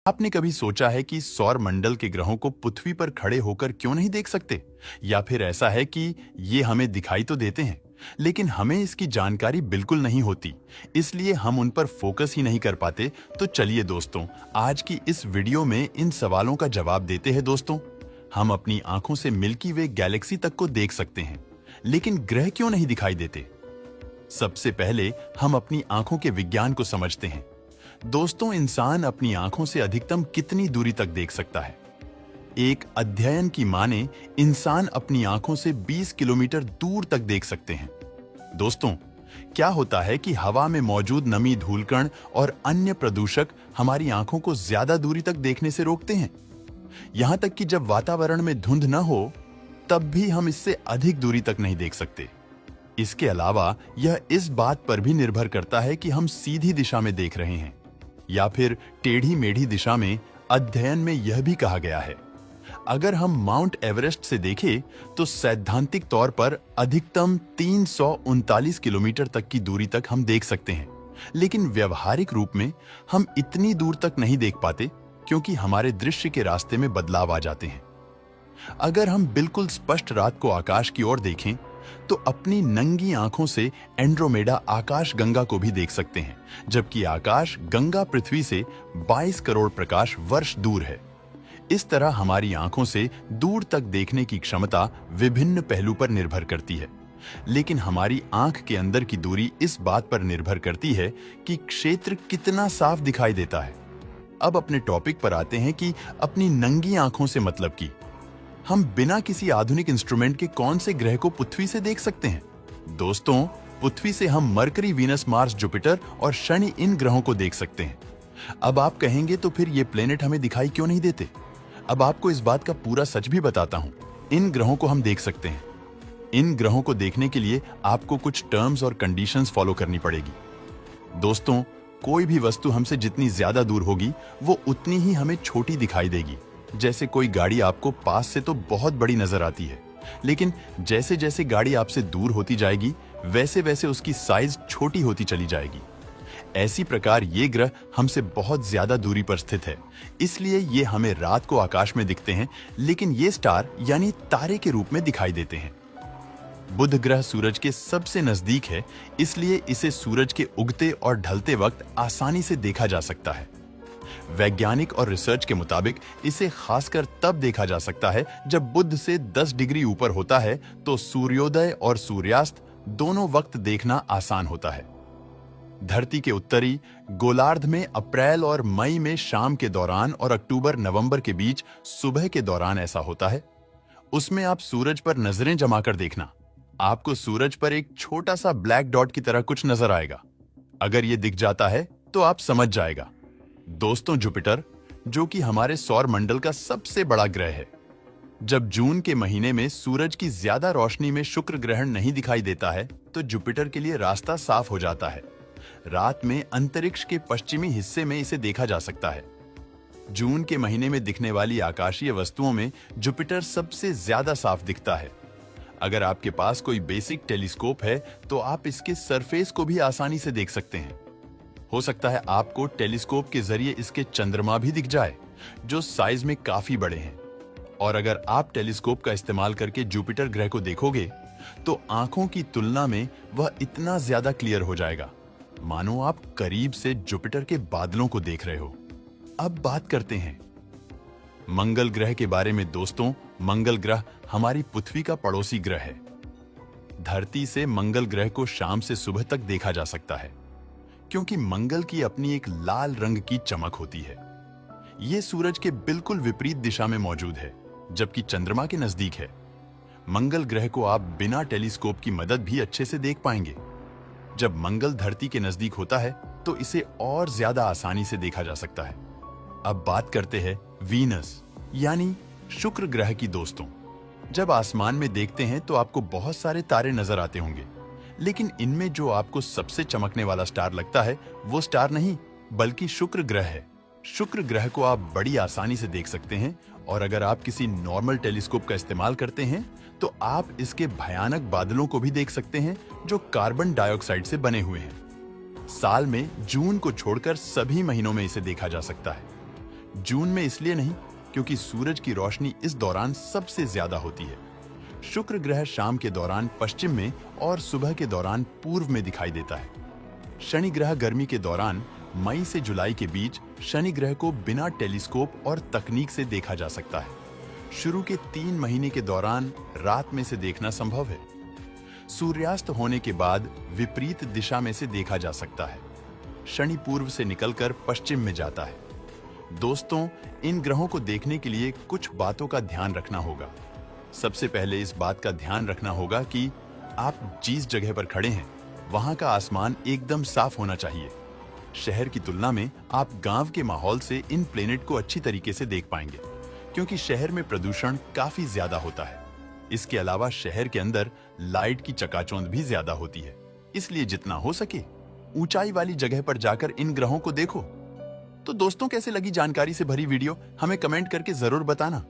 आपने कभी सोचा है कि सौर मंडल के ग्रहों को पृथ्वी पर खड़े होकर क्यों नहीं देख सकते? या फिर ऐसा है कि ये हमें दिखाई तो देते हैं, लेकिन हमें इसकी जानकारी बिल्कुल नहीं होती, इसलिए हम उन पर फोकस ही नहीं कर पाते। तो चलिए दोस्तों, आज की इस वीडियो में इन सवालों का जवाब देते हैं। दोस्तों, हम अपनी आंखों से मिल्की वे गैलेक्सी तक को देख सकते हैं, लेकिन ग्रह क्यों नहीं दिखाई देते? सबसे पहले हम अपनी आंखों के विज्ञान को समझते हैं। दोस्तों, इंसान अपनी आंखों से अधिकतम कितनी दूरी तक देख सकता है? एक अध्ययन की माने इंसान अपनी आंखों से 20 किलोमीटर दूर तक देख सकते हैं। दोस्तों, क्या होता है कि हवा में मौजूद नमी, धूलकण और अन्य प्रदूषक हमारी आंखों को ज्यादा दूरी तक देखने से रोकते हैं। यहां तक कि जब वातावरण में धुंध न हो, तब भी हम इससे अधिक दूरी तक नहीं देख सकते। इसके अलावा यह इस बात पर भी निर्भर करता है कि हम सीधी दिशा में देख रहे हैं या फिर टेढ़ी मेढ़ी दिशा में। अध्ययन में यह भी कहा गया है, अगर हम माउंट एवरेस्ट से देखें तो सैद्धांतिक तौर पर अधिकतम 339 किलोमीटर तक की दूरी तक हम देख सकते हैं, लेकिन व्यवहारिक रूप में हम इतनी दूर तक नहीं देख पाते क्योंकि हमारे दृश्य के रास्ते में बदलाव आ जाते हैं। अगर हम बिल्कुल स्पष्ट रात को आकाश की ओर देखें तो अपनी नंगी आंखों से एंड्रोमेडा आकाश गंगा को भी देख सकते हैं, जबकि आकाश गंगा पृथ्वी से 22 करोड़ प्रकाश वर्ष दूर है। इस तरह हमारी आंखों से दूर तक देखने की क्षमता विभिन्न पहलू पर निर्भर करती है, लेकिन हमारी आंख के अंदर की दूरी इस बात पर निर्भर करती है कि क्षेत्र कितना साफ दिखाई देता है। अब अपने टॉपिक पर आते हैं कि अपनी नंगी आंखों से मतलब की हम बिना किसी आधुनिक इंस्ट्रूमेंट के कौन से ग्रह को पृथ्वी से देख सकते हैं? दोस्तों, पृथ्वी से हम मरकरी, वीनस, मार्स, जुपिटर और शनि, इन ग्रहों को देख सकते हैं। अब आप कहेंगे तो फिर ये प्लेनेट हमें दिखाई क्यों नहीं देते? अब आपको इस बात का पूरा सच भी बताता हूं। इन ग्रहों को हम देख सकते हैं। इन ग्रहों को देखने के लिए आपको कुछ टर्म्स और कंडीशंस फॉलो करनी पड़ेगी। दोस्तों, कोई भी वस्तु हमसे जितनी ज्यादा दूर होगी, वो उतनी ही हमें छोटी दिखाई देगी। जैसे कोई गाड़ी आपको पास से तो बहुत बड़ी नजर आती है, लेकिन जैसे जैसे गाड़ी आपसे दूर होती जाएगी, वैसे वैसे उसकी साइज छोटी होती चली जाएगी। ऐसी प्रकार ये ग्रह हमसे बहुत ज्यादा दूरी पर स्थित है, इसलिए ये हमें रात को आकाश में दिखते हैं, लेकिन ये स्टार यानी तारे के रूप में दिखाई देते हैं। बुध ग्रह सूरज के सबसे नजदीक है, इसलिए इसे सूरज के उगते और ढलते वक्त आसानी से देखा जा सकता है। वैज्ञानिक और रिसर्च के मुताबिक इसे खासकर तब देखा जा सकता है जब बुध से 10 डिग्री ऊपर होता है, तो सूर्योदय और सूर्यास्त दोनों वक्त देखना आसान होता है। धरती के उत्तरी गोलार्ध में अप्रैल और मई में शाम के दौरान और अक्टूबर-नवंबर के बीच सुबह के दौरान ऐसा होता है। उसमें आप सूरज पर नजरें जमाकर देखना, आपको सूरज पर एक छोटा सा ब्लैक डॉट की तरह कुछ नजर आएगा। अगर ये दिख जाता है तो आप समझ जाएगा। दोस्तों, जुपिटर, जो कि हमारे सौर मंडल का सबसे बड़ा ग्रह है, जब जून के महीने में सूरज की ज्यादा रोशनी में शुक्र ग्रहण नहीं दिखाई देता है, तो जुपिटर के लिए रास्ता साफ हो जाता है। रात में अंतरिक्ष के पश्चिमी हिस्से में इसे देखा जा सकता है। जून के महीने में दिखने वाली आकाशीय वस्तुओं में जुपिटर सबसे ज्यादा साफ दिखता है। अगर आपके पास कोई बेसिक टेलीस्कोप है तो आप इसके सरफेस को भी आसानी से देख सकते हैं। हो सकता है आपको टेलीस्कोप के जरिए इसके चंद्रमा भी दिख जाए, जो साइज में काफी बड़े हैं। और अगर आप टेलीस्कोप का इस्तेमाल करके जुपिटर ग्रह को देखोगे तो आंखों की तुलना में वह इतना ज्यादा क्लियर हो जाएगा, मानो आप करीब से जुपिटर के बादलों को देख रहे हो। अब बात करते हैं मंगल ग्रह के बारे में। दोस्तों, मंगल ग्रह हमारी पृथ्वी का पड़ोसी ग्रह है। धरती से मंगल ग्रह को शाम से सुबह तक देखा जा सकता है, क्योंकि मंगल की अपनी एक लाल रंग की चमक होती है। यह सूरज के बिल्कुल विपरीत दिशा में मौजूद है, जबकि चंद्रमा के नजदीक है। मंगल ग्रह को आप बिना टेलीस्कोप की मदद भी अच्छे से देख पाएंगे। जब मंगल धरती के नजदीक होता है तो इसे और ज्यादा आसानी से देखा जा सकता है। अब बात करते हैं वीनस यानी शुक्र ग्रह की। दोस्तों, जब आसमान में देखते हैं तो आपको बहुत सारे तारे नजर आते होंगे, लेकिन इनमें जो आपको सबसे चमकने वाला स्टार लगता है, वो स्टार नहीं बल्कि शुक्र ग्रह है। शुक्र ग्रह को आप बड़ी आसानी से देख सकते हैं, और अगर आप किसी नॉर्मल टेलीस्कोप का इस्तेमाल करते हैं तो आप इसके भयानक बादलों को भी देख सकते हैं, जो कार्बन डाइऑक्साइड से बने हुए हैं। साल में जून को छोड़कर सभी महीनों में इसे देखा जा सकता है। जून में इसलिए नहीं क्योंकि सूरज की रोशनी इस दौरान सबसे ज्यादा होती है। शुक्र ग्रह शाम के दौरान पश्चिम में और सुबह के दौरान पूर्व में दिखाई देता है। शनि ग्रह गर्मी के दौरान मई से जुलाई के बीच शनि ग्रह को बिना टेलीस्कोप और तकनीक से देखा जा सकता है। शुरू के 3 महीने के दौरान रात में से देखना संभव है। सूर्यास्त होने के बाद विपरीत दिशा में से देखा जा सकता है। शनि पूर्व से निकलकर पश्चिम में जाता है। दोस्तों, इन ग्रहों को देखने के लिए कुछ बातों का ध्यान रखना होगा। सबसे पहले इस बात का ध्यान रखना होगा कि आप जिस जगह पर खड़े हैं वहां का आसमान एकदम साफ होना चाहिए। शहर की तुलना में आप गांव के माहौल से इन प्लेनेट को अच्छी तरीके से देख पाएंगे, क्योंकि शहर में प्रदूषण काफी ज्यादा होता है। इसके अलावा शहर के अंदर लाइट की चकाचौंध भी ज्यादा होती है, इसलिए जितना हो सके ऊंचाई वाली जगह पर जाकर इन ग्रहों को देखो। तो दोस्तों, कैसे लगी जानकारी से भरी वीडियो हमें कमेंट करके जरूर बताना।